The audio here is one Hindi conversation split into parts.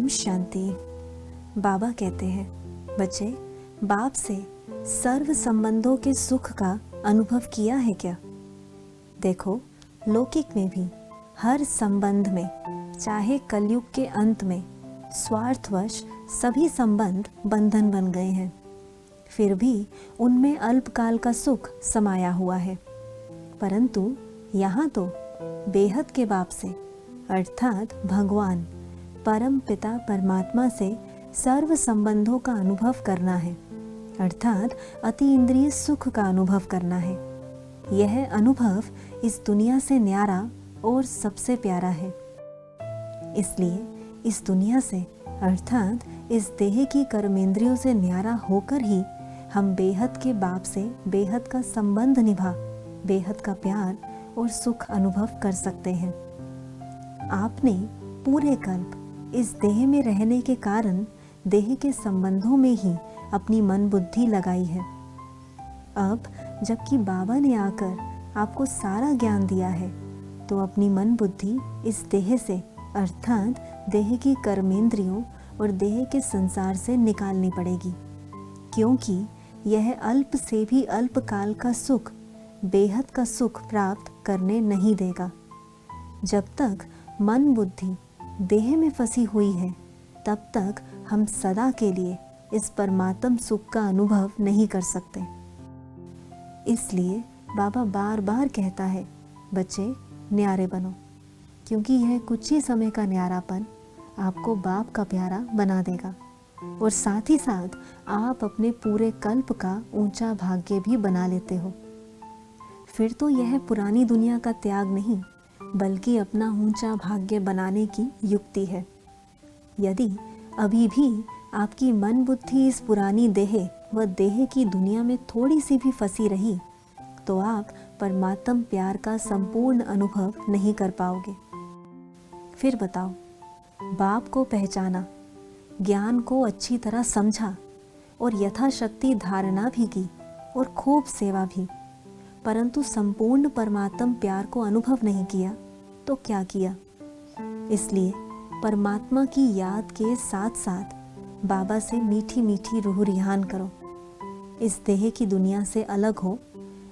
ओम शांति। बाबा कहते हैं, बच्चे, बाप से सर्व संबंधों के सुख का अनुभव किया है क्या? देखो, लौकिक में भी हर संबंध में, चाहे कलयुग के अंत में, स्वार्थवश सभी संबंध बंधन बन गए हैं। फिर भी उनमें अल्पकाल का सुख समाया हुआ है। परंतु यहाँ तो बेहद के बाप से अर्थात भगवान परम पिता परमात्मा से सर्व संबंधों का अनुभव करना है, अर्थात अति इंद्रिय सुख का अनुभव करना है। यह अनुभव इस दुनिया से न्यारा और सबसे प्यारा है। इसलिए इस दुनिया से अर्थात इस देह की कर्मेंद्रियों से न्यारा होकर ही हम बेहद के बाप से बेहद का संबंध निभा बेहद का प्यार और सुख अनुभव कर सकते हैं। आपने पूरे कल्प इस देह में रहने के कारण देह के संबंधों में ही अपनी मन बुद्धि लगाई है। अब जबकि बाबा ने आकर आपको सारा ज्ञान दिया है, तो अपनी मन बुद्धि इस देह से अर्थात देह की कर्मेंद्रियों और देह के संसार से निकालनी पड़ेगी, क्योंकि यह अल्प से भी अल्प काल का सुख बेहद का सुख प्राप्त करने नहीं देगा। जब तक मन बुद्धि देह में फंसी हुई है, तब तक हम सदा के लिए इस परमात्म सुख का अनुभव नहीं कर सकते। इसलिए बाबा बार बार कहता है, बच्चे न्यारे बनो, क्योंकि यह कुछ ही समय का न्यारापन आपको बाप का प्यारा बना देगा और साथ ही साथ आप अपने पूरे कल्प का ऊंचा भाग्य भी बना लेते हो। फिर तो यह पुरानी दुनिया का त्याग नहीं, बल्कि अपना ऊंचा भाग्य बनाने की युक्ति है। यदि अभी भी आपकी मन बुद्धि इस पुरानी देह व देह की दुनिया में थोड़ी सी भी फंसी रही, तो आप परमात्म प्यार का संपूर्ण अनुभव नहीं कर पाओगे। फिर बताओ, बाप को पहचाना, ज्ञान को अच्छी तरह समझा और यथाशक्ति धारणा भी की और खूब सेवा भी, परंतु संपूर्ण परमात्म प्यार को अनुभव नहीं किया तो क्या किया? इसलिए परमात्मा की याद के साथ साथ बाबा से मीठी मीठी रूह रिहान करो। इस देह की दुनिया से अलग हो,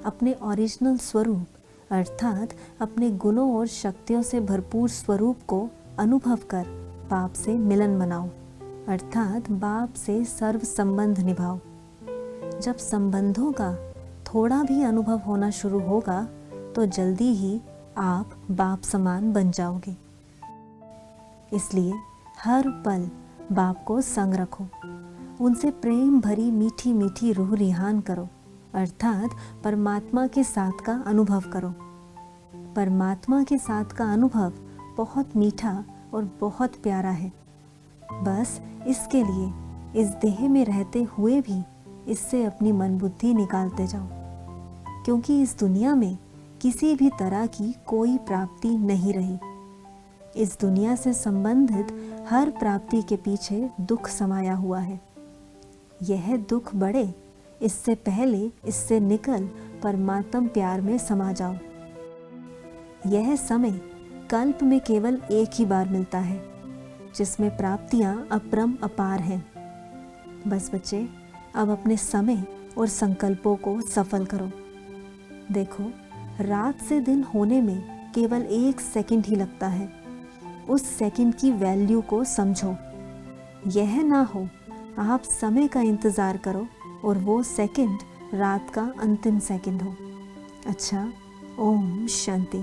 अपने ओरिजिनल स्वरूप अर्थात अपने गुणों और शक्तियों से भरपूर स्वरूप को अनुभव कर बाप से मिलन मनाओ, अर्थात बाप से सर्व संबंध निभाओ। जब संबंधों का थोड़ा भी अनुभव होना शुरू होगा, तो जल्दी ही आप बाप समान बन जाओगे। इसलिए हर पल बाप को संग रखो, उनसे प्रेम भरी मीठी मीठी रूह रिहान करो, अर्थात परमात्मा के साथ का अनुभव करो। परमात्मा के साथ का अनुभव बहुत मीठा और बहुत प्यारा है। बस इसके लिए इस देह में रहते हुए भी इससे अपनी मन बुद्धि निकालते जाओ, क्योंकि इस दुनिया में किसी भी तरह की कोई प्राप्ति नहीं रही। इस दुनिया से संबंधित हर प्राप्ति के पीछे दुख समाया हुआ है। यह दुख बढ़े, इससे पहले इससे निकल परमात्म प्यार में समा जाओ। यह समय कल्प में केवल एक ही बार मिलता है, जिसमें प्राप्तियां अपरम अपार हैं। बस बच्चे, अब अपने समय और संकल्पों को सफल करो। देखो, रात से दिन होने में केवल 1 सेकंड ही लगता है। उस सेकंड की वैल्यू को समझो। यह ना हो आप समय का इंतज़ार करो और वो सेकंड रात का अंतिम सेकंड हो। अच्छा, ओम शांति।